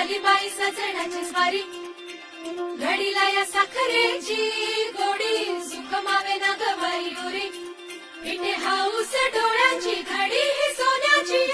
आली बाई सजण्याची स्वारी, घडीला या साखरेची गोडी, सुख मावे ना ग बाई गोरी, इथे हाऊस डोळ्याची घडी ही सोन्याची